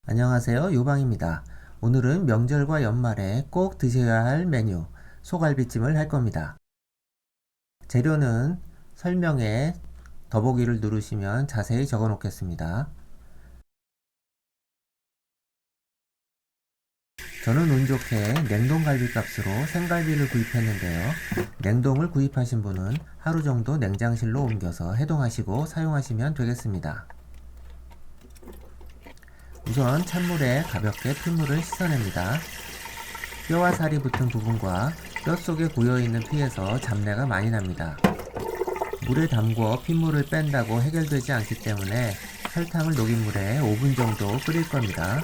안녕하세요. 요방입니다. 오늘은 명절과 연말에 꼭 드셔야 할 메뉴, 소갈비찜을 할 겁니다. 재료는 설명에 더보기를 누르시면 자세히 적어 놓겠습니다. 저는 운 좋게 냉동갈비 값으로 생갈비를 구입했는데요. 냉동을 구입하신 분은 하루 정도 냉장실로 옮겨서 해동하시고 사용하시면 되겠습니다. 우선 찬물에 가볍게 핏물을 씻어냅니다. 뼈와 살이 붙은 부분과 뼈 속에 고여있는 피에서 잡내가 많이 납니다. 물에 담궈 핏물을 뺀다고 해결되지 않기 때문에 설탕을 녹인 물에 5분 정도 끓일 겁니다.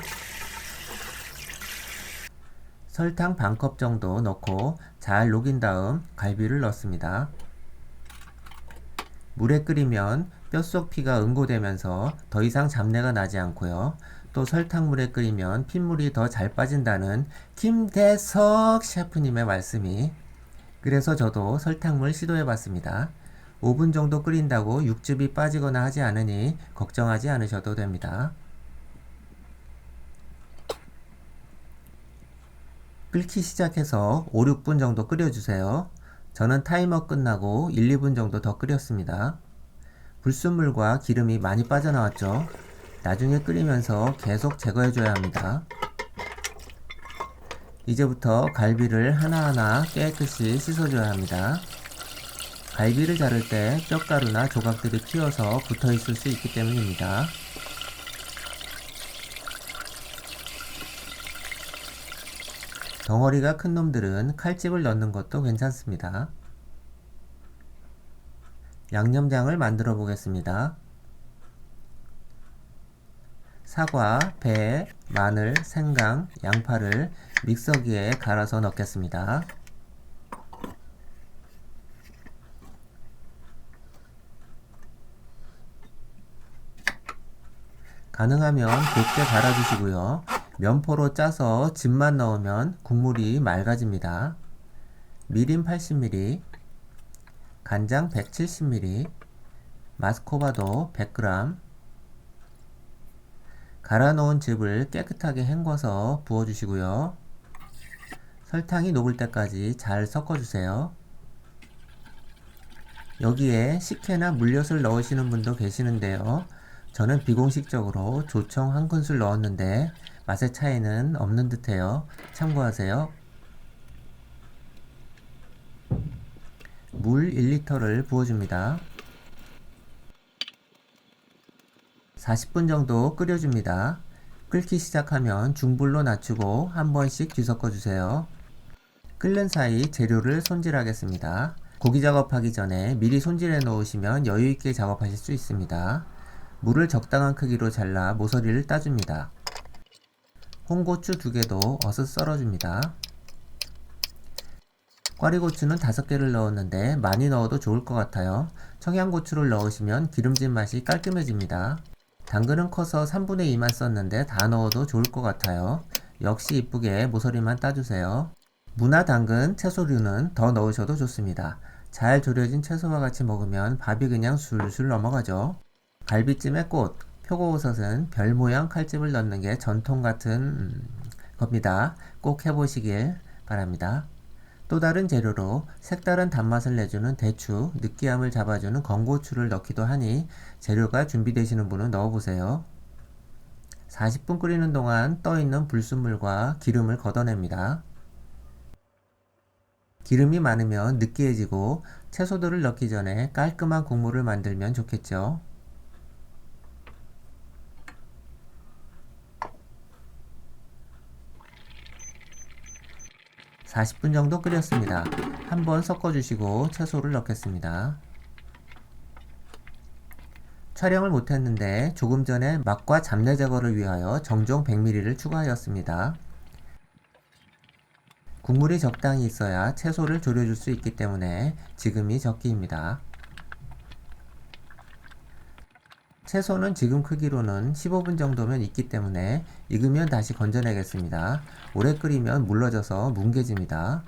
설탕 반컵 정도 넣고 잘 녹인 다음 갈비를 넣습니다. 물에 끓이면 뼛속 피가 응고되면서 더 이상 잡내가 나지 않고요. 또 설탕물에 끓이면 핏물이 더 잘 빠진다는 김대석 셰프님의 말씀이, 그래서 저도 설탕물 시도해 봤습니다. 5분 정도 끓인다고 육즙이 빠지거나 하지 않으니 걱정하지 않으셔도 됩니다. 끓기 시작해서 5, 6분 정도 끓여주세요. 저는 타이머 끝나고 1, 2분 정도 더 끓였습니다. 불순물과 기름이 많이 빠져나왔죠. 나중에 끓이면서 계속 제거해줘야 합니다. 이제부터 갈비를 하나하나 깨끗이 씻어줘야 합니다. 갈비를 자를 때 뼈가루나 조각들이 튀어서 붙어 있을 수 있기 때문입니다. 덩어리가 큰 놈들은 칼집을 넣는 것도 괜찮습니다. 양념장을 만들어 보겠습니다. 사과, 배, 마늘, 생강, 양파를 믹서기에 갈아서 넣겠습니다. 가능하면 곱게 갈아주시고요. 면포로 짜서 즙만 넣으면 국물이 맑아집니다. 미림 80ml, 간장 170ml, 마스코바도 100g, 갈아 놓은 즙을 깨끗하게 헹궈서 부어주시고요. 설탕이 녹을 때까지 잘 섞어주세요. 여기에 식혜나 물엿을 넣으시는 분도 계시는데요. 저는 비공식적으로 조청 한 큰술 넣었는데 맛의 차이는 없는 듯해요. 참고하세요. 물 1리터를 부어줍니다. 40분 정도 끓여줍니다. 끓기 시작하면 중불로 낮추고 한 번씩 뒤섞어 주세요. 끓는 사이 재료를 손질하겠습니다. 고기 작업하기 전에 미리 손질해 놓으시면 여유있게 작업하실 수 있습니다. 물을 적당한 크기로 잘라 모서리를 따줍니다. 홍고추 2개도 어슷 썰어줍니다. 꽈리고추는 5개를 넣었는데 많이 넣어도 좋을 것 같아요. 청양고추를 넣으시면 기름진 맛이 깔끔해집니다. 당근은 커서 3분의 2만 썼는데 다 넣어도 좋을 것 같아요. 역시 이쁘게 모서리만 따주세요. 무나 당근, 채소류는 더 넣으셔도 좋습니다. 잘 졸여진 채소와 같이 먹으면 밥이 그냥 술술 넘어가죠. 갈비찜의 꽃, 표고버섯은 별 모양 칼집을 넣는 게 전통 같은 겁니다. 꼭 해보시길 바랍니다. 또 다른 재료로 색다른 단맛을 내주는 대추, 느끼함을 잡아주는 건고추를 넣기도 하니 재료가 준비되시는 분은 넣어보세요. 40분 끓이는 동안 떠있는 불순물과 기름을 걷어냅니다. 기름이 많으면 느끼해지고 채소들을 넣기 전에 깔끔한 국물을 만들면 좋겠죠. 40분 정도 끓였습니다. 한번 섞어주시고 채소를 넣겠습니다. 촬영을 못했는데 조금 전에 맛과 잡내 제거를 위하여 정종 100ml를 추가하였습니다. 국물이 적당히 있어야 채소를 졸여줄 수 있기 때문에 지금이 적기입니다. 채소는 지금 크기로는 15분 정도면 익기 때문에 익으면 다시 건져내겠습니다. 오래 끓이면 물러져서 뭉개집니다.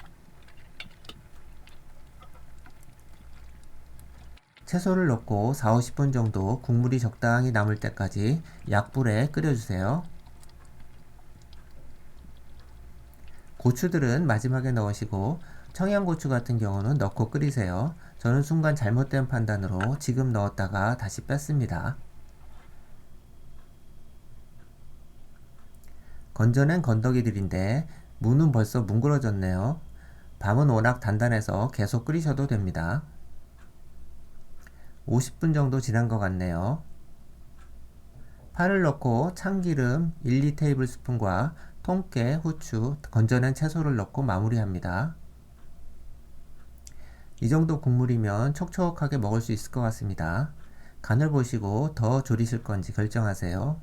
채소를 넣고 4, 50분 정도 국물이 적당히 남을 때까지 약불에 끓여주세요. 고추들은 마지막에 넣으시고 청양고추 같은 경우는 넣고 끓이세요. 저는 순간 잘못된 판단으로 지금 넣었다가 다시 뺐습니다. 건져낸 건더기들인데 무는 벌써 뭉그러졌네요. 밤은 워낙 단단해서 계속 끓이셔도 됩니다. 50분 정도 지난 것 같네요. 파를 넣고 참기름 1, 2테이블스푼과 통깨, 후추, 건져낸 채소를 넣고 마무리합니다. 이 정도 국물이면 촉촉하게 먹을 수 있을 것 같습니다. 간을 보시고 더 졸이실 건지 결정하세요.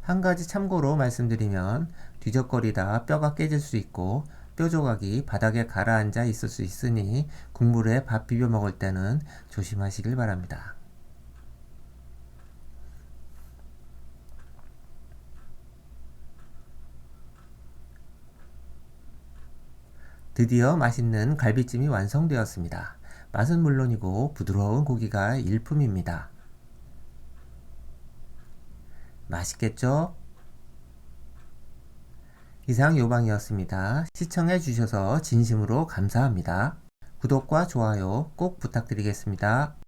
한 가지 참고로 말씀드리면 뒤적거리다 뼈가 깨질 수 있고 뼈 조각이 바닥에 가라앉아 있을 수 있으니 국물에 밥 비벼 먹을 때는 조심하시길 바랍니다. 드디어 맛있는 갈비찜이 완성되었습니다. 맛은 물론이고 부드러운 고기가 일품입니다. 맛있겠죠? 이상 요방이었습니다. 시청해 주셔서 진심으로 감사합니다. 구독과 좋아요 꼭 부탁드리겠습니다.